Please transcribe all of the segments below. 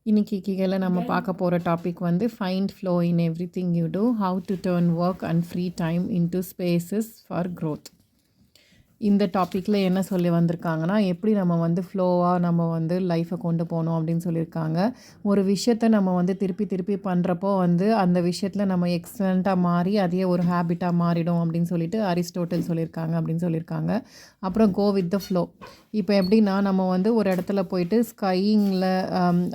இன்னைக்கு கீழே நம்ம பார்க்க போகிற டாபிக் வந்து find flow in everything you do how to turn work and free time into spaces for growth. இந்த டாப்பிக்கில் என்ன சொல்லி வந்திருக்காங்கன்னா, எப்படி நம்ம வந்து ஃப்ளோவாக நம்ம வந்து லைஃப்பை கொண்டு போகணும் அப்படின்னு சொல்லியிருக்காங்க. ஒரு விஷயத்தை நம்ம வந்து திருப்பி திருப்பி பண்ணுறப்போ வந்து அந்த விஷயத்தில் நம்ம எக்ஸலண்ட்டாக மாறி அதையே ஒரு ஹேபிட்டாக மாறிடும் அப்படின்னு சொல்லிட்டு அரிஸ்டோட்டில் சொல்லியிருக்காங்க அப்படின்னு சொல்லியிருக்காங்க. அப்புறம் கோ வித் த ஃப்ளோ. இப்போ எப்படின்னா நம்ம வந்து ஒரு இடத்துல போயிட்டு ஸ்கையிங்கில்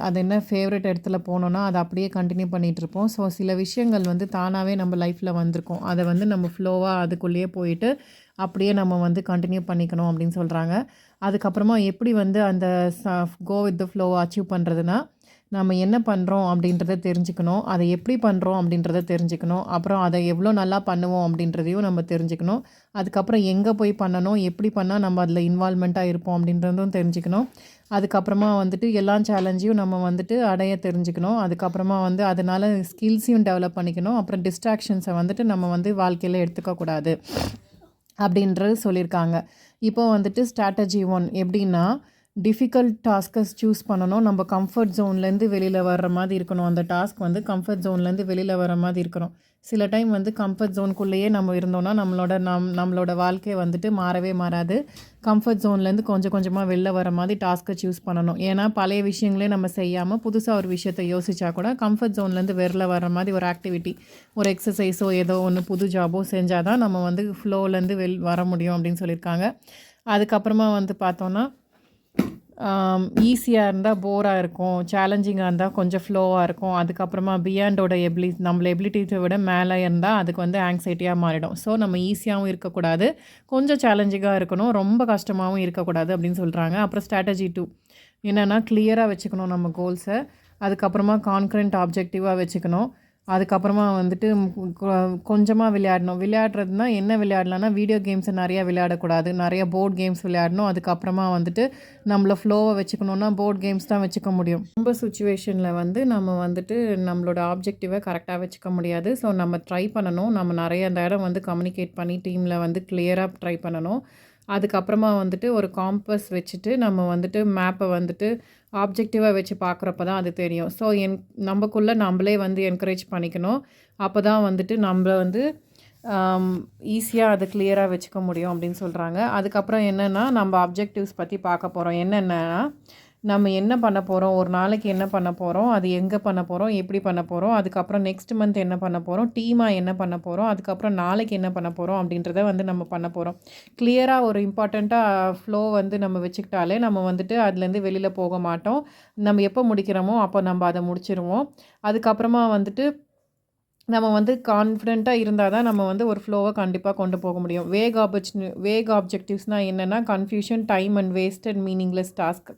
அது என்ன ஃபேவரட் இடத்துல போனோன்னா அதை அப்படியே கண்டினியூ பண்ணிகிட்ருப்போம். ஸோ சில விஷயங்கள் வந்து தானாகவே நம்ம லைஃப்பில் வந்திருக்கும். அதை வந்து நம்ம ஃப்ளோவாக அதுக்குள்ளேயே போயிட்டு அப்படியே நம்ம வந்து கண்டினியூ பண்ணிக்கணும் அப்படின்னு சொல்கிறாங்க. அதுக்கப்புறமா எப்படி வந்து அந்த கோ வித் த ஃப்ளோவை அச்சீவ் பண்ணுறதுனா, நம்ம என்ன பண்ணுறோம் அப்படின்றத தெரிஞ்சுக்கணும், அதை எப்படி பண்ணுறோம் அப்படின்றத தெரிஞ்சுக்கணும், அப்புறம் அதை எவ்வளோ நல்லா பண்ணுவோம் அப்படின்றதையும் நம்ம தெரிஞ்சுக்கணும். அதுக்கப்புறம் எங்கே போய் பண்ணணும், எப்படி பண்ணால் நம்ம அதில் இன்வால்மெண்ட்டாக இருப்போம் அப்படின்றதும் தெரிஞ்சுக்கணும். அதுக்கப்புறமா வந்துட்டு எல்லா சேலஞ்சையும் நம்ம வந்துட்டு அடைய தெரிஞ்சுக்கணும். அதுக்கப்புறமா வந்து அதனால் ஸ்கில்ஸையும் டெவலப் பண்ணிக்கணும். அப்புறம் டிஸ்ட்ராக்ஷன்ஸை வந்துட்டு நம்ம வந்து வாழ்க்கையில் எடுத்துக்கக்கூடாது அப்படின்றது சொல்லியிருக்காங்க. இப்போ வந்துட்டு ஸ்ட்ராட்டஜி 1 எப்படின்னா, டிஃபிகல்ட் டாஸ்க்கை சூஸ் பண்ணணும். நம்ம கம்ஃபர்ட் ஜோன்லேருந்து வெளியில் வர்ற மாதிரி இருக்கணும். அந்த டாஸ்க் வந்து கம்ஃபர்ட் ஜோன்லேருந்து வெளியில் வர மாதிரி இருக்கணும். சில டைம் வந்து கம்ஃபர்ட் ஜோனுக்குள்ளேயே நம்ம இருந்தோம்னா நம்மளோட வாழ்க்கை வந்துட்டு மாறவே மாறாது. கம்ஃபர்ட் ஜோன்லேருந்து கொஞ்சம் கொஞ்சமாக வெளில வர மாதிரி டாஸ்க்கை சூஸ் பண்ணணும். ஏன்னா பழைய விஷயங்களே நம்ம செய்யாமல் புதுசாக ஒரு விஷயத்தை யோசித்தா கூட கம்ஃபர்ட் ஜோன்லேருந்து வெளில வர மாதிரி ஒரு ஆக்டிவிட்டி, ஒரு எக்ஸசைஸோ ஏதோ ஒன்று புது ஜாபோ செஞ்சால் தான் நம்ம வந்து ஃப்ளோலேருந்து வர முடியும் அப்படின்னு சொல்லியிருக்காங்க. அதுக்கப்புறமா வந்து பார்த்தோன்னா, ஈஸியாக இருந்தால் போராக இருக்கும், சேலஞ்சிங்காக இருந்தால் கொஞ்சம் ஃப்ளோவாக இருக்கும். அதுக்கப்புறமா பியாண்டோட நம்மள எபிலிட்டிஸை விட மேலே இருந்தால் அதுக்கு வந்து ஆங்ஸைட்டியாக மாறிடும். ஸோ நம்ம ஈஸியாகவும் இருக்கக்கூடாது, கொஞ்சம் சேலஞ்சிங்காக இருக்கணும், ரொம்ப கஷ்டமாகவும் இருக்கக்கூடாது அப்படின்னு சொல்கிறாங்க. அப்புறம் ஸ்ட்ராட்டஜி 2 என்னென்னா, கிளியராக வச்சுக்கணும் நம்ம கோல்ஸை. அதுக்கப்புறமா கான்க்ரண்ட் ஆப்ஜெக்டிவாக வச்சுக்கணும். அதுக்கப்புறமா வந்துட்டு கொஞ்சமாக விளையாடணும். விளையாடுறதுனா என்ன விளையாடலான்னா, வீடியோ கேம்ஸை நிறையா விளையாடக்கூடாது, நிறைய போர்ட் கேம்ஸ் விளையாடணும். அதுக்கப்புறமா வந்துட்டு நம்மளை ஃப்ளோவை வச்சுக்கணுன்னா போர்ட் கேம்ஸ் தான் வச்சுக்க முடியும். ரொம்ப சுச்சுவேஷனில் வந்து நம்ம வந்துட்டு நம்மளோட ஆப்ஜெக்டிவை கரெக்டாக வச்சுக்க முடியாது. ஸோ நம்ம ட்ரை பண்ணணும். நம்ம நிறைய அந்த இடம் வந்து கம்யூனிகேட் பண்ணி டீமில் வந்து கிளியராக ட்ரை பண்ணணும். அதுக்கப்புறமா வந்துட்டு ஒரு காம்பஸ் வச்சுட்டு நம்ம வந்துட்டு மேப்பை வந்துட்டு ஆப்ஜெக்டிவாக வச்சு பார்க்குறப்ப தான் அது தெரியும். ஸோ நமக்குள்ளே நம்மளே வந்து என்கரேஜ் பண்ணிக்கணும். அப்போ தான் வந்துட்டு நம்ம வந்து ஈஸியாக அதை கிளியராக வச்சுக்க முடியும் அப்படின்னு சொல்கிறாங்க. அதுக்கப்புறம் என்னென்னா, நம்ம அப்ஜெக்டிவ்ஸ் பற்றி பார்க்க போகிறோம். என்னென்னா, நம்ம என்ன பண்ண போகிறோம், ஒரு நாளைக்கு என்ன பண்ண போகிறோம், அது எங்கே பண்ண போகிறோம், எப்படி பண்ண போகிறோம், அதுக்கப்புறம் நெக்ஸ்ட் மந்த் என்ன பண்ண போகிறோம், டீமாக என்ன பண்ண போகிறோம், அதுக்கப்புறம் நாளைக்கு என்ன பண்ண போகிறோம் அப்படின்றத வந்து நம்ம பண்ண போகிறோம். கிளியராக ஒரு இம்பார்ட்டண்ட்டாக ஃப்ளோ வந்து நம்ம வச்சுக்கிட்டாலே நம்ம வந்துட்டு அதுலேருந்து வெளியில் போக மாட்டோம். நம்ம எப்போ முடிக்கிறோமோ அப்போ நம்ம அதை முடிச்சிருவோம். அதுக்கப்புறமா வந்துட்டு நம்ம வந்து கான்ஃபிடென்ட்டாக இருந்தால் தான் நம்ம வந்து ஒரு ஃப்ளோவை கண்டிப்பாக கொண்டு போக முடியும். வேக் ஆப்ஜெக்டிவ்ஸ்னால் என்னென்னா, confusion, time and wasted meaningless task.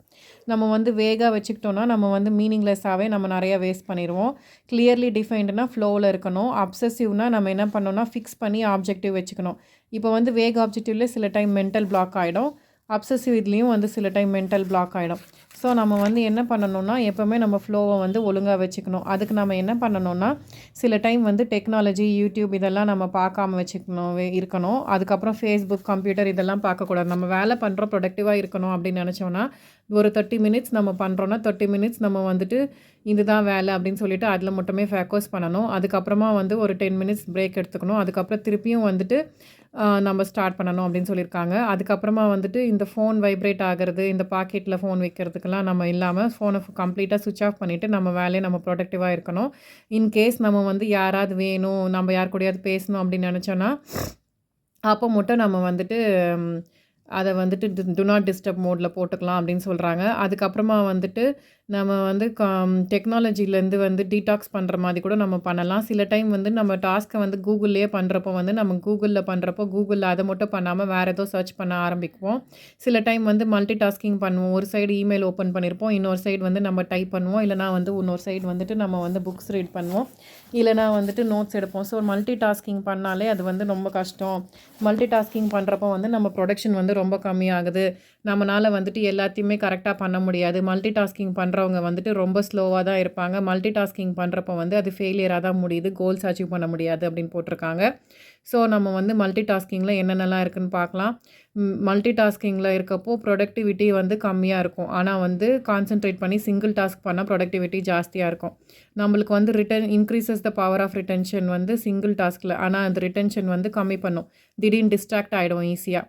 நம்ம வந்து வேகாக வச்சுக்கிட்டோன்னா நம்ம வந்து மீனிங்லெஸ்ஸாகவே நம்ம நிறையா வேஸ்ட் பண்ணிடுவோம். கிளியர்லி டிஃபைன்டுனா ஃப்ளோவில் இருக்கணும். அப்சசிவ்னால் நம்ம என்ன பண்ணோன்னா, ஃபிக்ஸ் பண்ணி ஆப்ஜெக்டிவ் வச்சுக்கணும். இப்போ வந்து வேக் ஆப்ஜெக்டிவ்ல சில டைம் மென்டல் பிளாக் ஆகிடும், அப்சசிவ் இதுலேயும் வந்து சில டைம் மென்டல் பிளாக் ஆகிடும். ஸோ நம்ம வந்து என்ன பண்ணணும்னா, எப்போவுமே நம்ம ஃப்ளோவை வந்து ஒழுங்காக வச்சுக்கணும். அதுக்கு நம்ம என்ன பண்ணணும்னா, சில டைம் வந்து டெக்னாலஜி, யூடியூப் இதெல்லாம் நம்ம பார்க்காம இருக்கணும். அதுக்கப்புறம் ஃபேஸ்புக், கம்ப்யூட்டர் இதெல்லாம் பார்க்கக்கூடாது. நம்ம வேலை பண்ணுறோம், ப்ரொடக்டிவாக இருக்கணும் அப்படின்னு நினச்சோன்னா, ஒரு 30 மினிட்ஸ் நம்ம பண்ணுறோன்னா 30 மினிட்ஸ் நம்ம வந்துட்டு இதுதான் வேலை அப்படின்னு சொல்லிட்டு அதில் மட்டுமே ஃபோக்கஸ் பண்ணணும். அதுக்கப்புறமா வந்து ஒரு 10 மினிட்ஸ் பிரேக் எடுத்துக்கணும். அதுக்கப்புறம் திருப்பியும் வந்துட்டு நம்ம ஸ்டார்ட் பண்ணணும் அப்படின்னு சொல்லியிருக்காங்க. அதுக்கப்புறமா வந்துட்டு இந்த ஃபோன் வைப்ரேட் ஆகிறது, இந்த பாக்கெட்டில் ஃபோன் வைக்கிறதுக்கெல்லாம் நம்ம இல்லாமல் ஃபோனை கம்ப்ளீட்டாக சுவிட்ச் ஆஃப் பண்ணிவிட்டு நம்ம வேலையை நம்ம ப்ரொடக்டிவாக இருக்கணும். இன்கேஸ் நம்ம வந்து யாராவது வேணும், நம்ம யார் கூடயாவது பேசணும் அப்படின்னு நினச்சோன்னா அப்போ மட்டும் நம்ம வந்துட்டு அதை வந்துட்டு டு நாட் டிஸ்டர்ப் மோடில் போட்டுக்கலாம் அப்படின்னு சொல்கிறாங்க. அதுக்கப்புறமா வந்துட்டு நம்ம வந்து டெக்னாலஜிலேருந்து வந்து டீடாக்ஸ் பண்ணுற மாதிரி கூட நம்ம பண்ணலாம். சில டைம் வந்து நம்ம டாஸ்க்கை வந்து கூகுள்லேயே பண்ணுறப்போ வந்து நம்ம கூகுளில் அதை மட்டும் பண்ணாமல் வேறு ஏதோ சர்ச் பண்ண ஆரம்பிக்குவோம். சில டைம் வந்து மல்டி டாஸ்கிங் பண்ணுவோம். ஒரு சைடு இமெயில் ஓப்பன் பண்ணியிருப்போம், இன்னொரு சைடு வந்து நம்ம டைப் பண்ணுவோம், இல்லைனா வந்து இன்னொரு சைடு வந்துட்டு நம்ம வந்து புக்ஸ் ரீட் பண்ணுவோம், இல்லைனா வந்துட்டு நோட்ஸ் எடுப்போம். ஸோ மல்டி டாஸ்கிங் பண்ணாலே அது வந்து ரொம்ப கஷ்டம். மல்டி டாஸ்கிங் பண்ணுறப்போ வந்து நம்ம ப்ரொடக்ஷன் வந்து ரொம்ப கம்மியாகுது, நம்மனால வந்துட்டு எல்லாத்தையுமே கரெக்டாக பண்ண முடியாது. மல்டி டாஸ்கிங் பண்ணுறவங்க வந்துட்டு ரொம்ப ஸ்லோவாக தான் இருப்பாங்க. மல்டி டாஸ்கிங் பண்ணுறப்போ வந்து அது ஃபெயிலியராக தான் முடியுது. கோல்ஸ் அச்சீவ் பண்ண முடியாது அப்படின்னு போட்டிருக்காங்க. ஸோ நம்ம வந்து மல்டி டாஸ்கிங்கில் என்னென்னலாம் இருக்குதுன்னு பார்க்கலாம். மல்டி டாஸ்கிங்கில் இருக்கப்போ ப்ரொடக்டிவிட்டி வந்து கம்மியாக இருக்கும். ஆனால் வந்து கான்சென்ட்ரேட் பண்ணி சிங்கிள் டாஸ்க் பண்ணால் ப்ரொடக்டிவிட்டி ஜாஸ்தியாக இருக்கும். நம்மளுக்கு வந்து increases the power of retention வந்து சிங்கிள் டாஸ்கில். ஆனால் அந்த ரிட்டென்ஷன் வந்து கம்மி பண்ணும். திடீர்னு டிஸ்ட்ராக்ட் ஆகிடும் ஈஸியாக.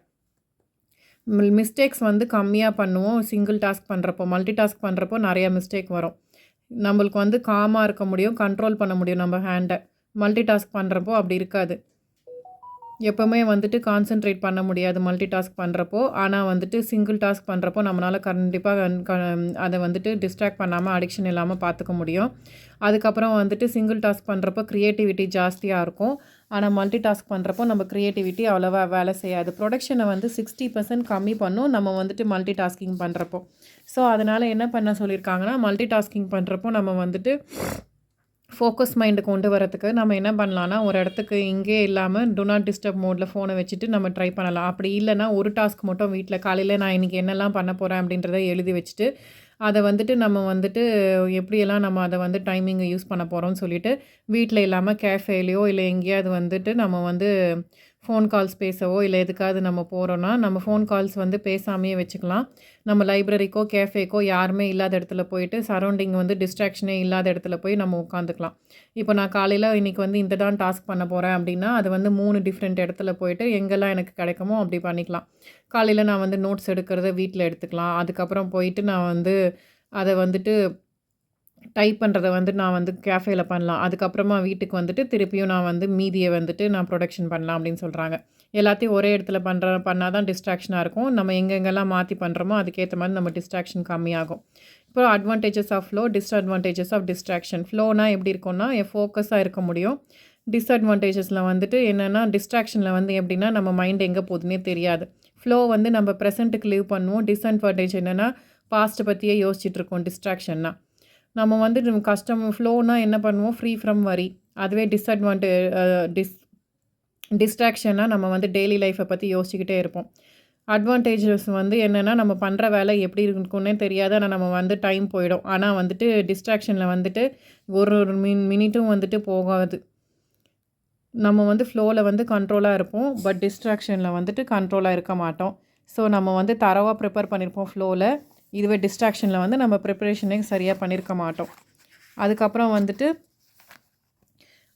மிஸ்டேக்ஸ் வந்து கம்மியாக பண்ணுவோம் சிங்கிள் டாஸ்க் பண்ணுறப்போ. மல்டி டாஸ்க் பண்ணுறப்போ நிறையா மிஸ்டேக் வரும். நம்மளுக்கு வந்து காமாக இருக்க முடியும், கண்ட்ரோல் பண்ண முடியும் நம்ம ஹேண்டை. மல்டி டாஸ்க் பண்ணுறப்போ அப்படி இருக்காது. எப்போவுமே வந்துட்டு கான்சென்ட்ரேட் பண்ண முடியாது மல்டி டாஸ்க் பண்ணுறப்போ. ஆனால் வந்துட்டு சிங்கிள் டாஸ்க் பண்ணுறப்போ நம்மளால் கண்டிப்பாக அதை வந்துட்டு டிஸ்ட்ராக்ட் பண்ணாமல் அடிக்ஷன் இல்லாமல் பார்த்துக்க முடியும். அதுக்கப்புறம் வந்துட்டு சிங்கிள் டாஸ்க் பண்ணுறப்போ க்ரியேட்டிவிட்டி ஜாஸ்தியாக இருக்கும். ஆனால் மல்டி டாஸ்க் பண்ணுறப்போ நம்ம க்ரியேட்டிவிட்டி அவ்வளோவா வேலை செய்யாது. ப்ரொடக்ஷனை வந்து 60% கம்மி பண்ணும் நம்ம வந்துட்டு மல்டி டாஸ்கிங் பண்ணுறப்போ. ஸோ அதனால் என்ன பண்ண சொல்லியிருக்காங்கன்னா, மல்டி டாஸ்கிங் பண்ணுறப்போ நம்ம வந்துட்டு ஃபோக்கஸ் மைண்டு கொண்டு வரத்துக்கு நம்ம என்ன பண்ணலான்னா, ஒரு இடத்துக்கு இங்கேயே இல்லாமல் டு நாட் டிஸ்டர்ப் மோடில் ஃபோனை வச்சுட்டு நம்ம ட்ரை பண்ணலாம். அப்படி இல்லைனா ஒரு டாஸ்க் மட்டும் வீட்டில் காலையில் நான் இன்றைக்கி என்னெல்லாம் பண்ண போகிறேன் அப்படின்றத எழுதி வச்சுட்டு, அதை வந்துட்டு நம்ம வந்துட்டு எப்படியெல்லாம் நம்ம அதை வந்து டைமிங்கை யூஸ் பண்ண போகிறோம்னு சொல்லிவிட்டு, வீட்டில் இல்லாமல் கேஃபேலையோ இல்லை எங்கேயாவது வந்துட்டு நம்ம வந்து ஃபோன் கால்ஸ் பேசவோ இல்லை எதுக்காவது நம்ம போகிறோன்னா, நம்ம ஃபோன் கால்ஸ் வந்து பேசாமையே வச்சுக்கலாம். நம்ம லைப்ரரிக்கோ, கேஃபேக்கோ யாருமே இல்லாத இடத்துல போயிட்டு சரௌண்டிங் வந்து டிஸ்ட்ராக்ஷனே இல்லாத இடத்துல போய் நம்ம உட்காந்துக்கலாம். இப்போ நான் காலையில் இன்றைக்கி வந்து இந்த தான் டாஸ்க் பண்ண போகிறேன் அப்படின்னா, அது வந்து 3 டிஃப்ரெண்ட் இடத்துல போயிட்டு எங்கெல்லாம் எனக்கு கிடைக்குமோ அப்படி பண்ணிக்கலாம். காலையில் நான் வந்து நோட்ஸ் எடுக்கிறத வீட்டில் எடுத்துக்கலாம். அதுக்கப்புறம் போயிட்டு நான் வந்து அதை வந்துட்டு டைப் பண்ணுறத வந்து நான் வந்து கேஃபேல பண்ணலாம். அதுக்கப்புறமா வீட்டுக்கு வந்துட்டு திருப்பியும் நான் வந்து மீதியை வந்துட்டு நான் ப்ரொடக்ஷன் பண்ணலாம் அப்படின்னு சொல்கிறாங்க. எல்லாத்தையும் ஒரே இடத்துல பண்ணால் தான் டிஸ்ட்ராக்ஷனாக இருக்கும். நம்ம எங்கெங்கெல்லாம் மாற்றி பண்ணுறோமோ அதுக்கேற்ற மாதிரி நம்ம டிஸ்ட்ராக்ஷன் கம்மியாகும். இப்போ advantages of flow, disadvantages of distraction. ஃப்ளோனா எப்படி இருக்கும்னா ஃபோக்கஸாக இருக்க முடியும். டிஸ்அட்வான்டேஜஸில் வந்துட்டு என்னென்னா, டிஸ்ட்ராக்ஷனில் வந்து எப்படின்னா நம்ம மைண்ட் எங்கே போகுதுன்னே தெரியாது. ஃப்ளோ வந்து நம்ம ப்ரெசென்ட்டுக்கு லிவ் பண்ணுவோம். டிஸ்அட்வான்டேஜ் என்னென்னா, பாஸ்ட்டை பற்றியே யோசிச்சுட்டு இருக்கோம் டிஸ்ட்ராக்ஷன்னா. நம்ம வந்து ஃப்ளோனா என்ன பண்ணுவோம், ஃப்ரீ ஃப்ரம் வரி. அதுவே டிஸ்ட்ராக்ஷன்னா நம்ம வந்து டெய்லி லைஃப்பை பற்றி யோசிச்சுக்கிட்டே இருப்போம். அட்வான்டேஜஸ் வந்து என்னென்னா, நம்ம பண்ணுற வேலை எப்படி இருக்குன்னே தெரியாது. ஆனால் நம்ம வந்து டைம் போயிடும். ஆனால் வந்துட்டு டிஸ்ட்ராக்ஷனில் வந்துட்டு ஒரு மினிட்டும் வந்துட்டு போகாது. நம்ம வந்து ஃப்ளோவில் வந்து கண்ட்ரோலாக இருப்போம். பட் டிஸ்ட்ராக்ஷனில் வந்துட்டு கண்ட்ரோலாக இருக்க மாட்டோம். ஸோ நம்ம வந்து தரவாக ப்ரிப்பேர் பண்ணியிருப்போம் ஃப்ளோவில். இதுவே டிஸ்ட்ராக்ஷனில் வந்து நம்ம ப்ரிப்பரேஷனே சரியாக பண்ணியிருக்க மாட்டோம். அதுக்கப்புறம் வந்துட்டு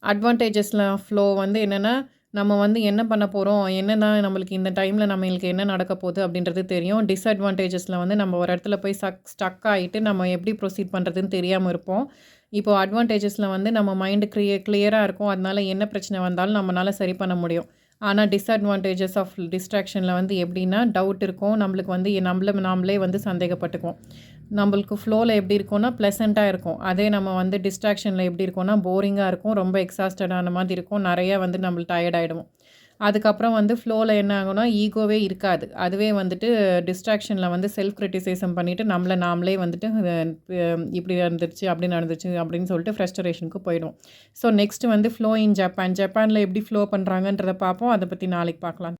அட்வான்டேஜஸில் ஃப்ளோ வந்து என்னென்னா, நம்ம வந்து என்ன பண்ண போகிறோம், என்னென்னா நம்மளுக்கு இந்த டைமில் நம்மளுக்கு என்ன நடக்க போகுது அப்படின்றது தெரியும். டிஸ்அட்வான்டேஜஸில் வந்து நம்ம ஒரு இடத்துல போய் ஸ்டக் ஆகிட்டு நம்ம எப்படி ப்ரொசீட் பண்ணுறதுன்னு தெரியாமல் இருப்போம். இப்போது அட்வான்டேஜஸில் வந்து நம்ம மைண்டு கிளியராக இருக்கும். அதனால என்ன பிரச்சனை வந்தாலும் நம்மளால் சரி பண்ண முடியும். ஆனால் டிஸ்அட்வான்டேஜஸ் ஆஃப் டிஸ்ட்ராக்ஷனில் வந்து எப்படின்னா, டவுட் இருக்கும். நம்மளுக்கு வந்து நாமளே வந்து சந்தேகப்பட்டுக்குவோம். நம்மளுக்கு ஃப்ளோவில் எப்படி இருக்கும்னா ப்ளசண்ட்டாக இருக்கும். அதே நம்ம வந்து டிஸ்ட்ராக்ஷனில் எப்படி இருக்கும்னா போரிங்காக இருக்கும். ரொம்ப எக்ஸாஸ்டடான மாதிரி இருக்கும். நிறையா வந்து நம்மளுக்கு டயர்ட் ஆகிடுவோம். அதுக்கப்புறம் வந்து ஃப்ளோவில் என்ன ஆகும்னா ஈகோவே இருக்காது. அதுவே வந்துட்டு டிஸ்ட்ராக்ஷனில் வந்து செல்ஃப் கிரிட்டிசைசம் பண்ணிவிட்டு நாமளே வந்துட்டு இப்படி நடந்துருச்சு அப்படி நடந்துச்சு அப்படின்னு சொல்லிட்டு ஃப்ரஸ்ட்ரேஷனுக்கு போயிடும். ஸோ நெக்ஸ்ட் வந்து ஃப்ளோ இன் ஜப்பான். ஜப்பானில் எப்படி ஃப்ளோ பண்ணுறாங்கன்றதை பார்ப்போம். அதை பற்றி நாளைக்கு பார்க்கலாம்.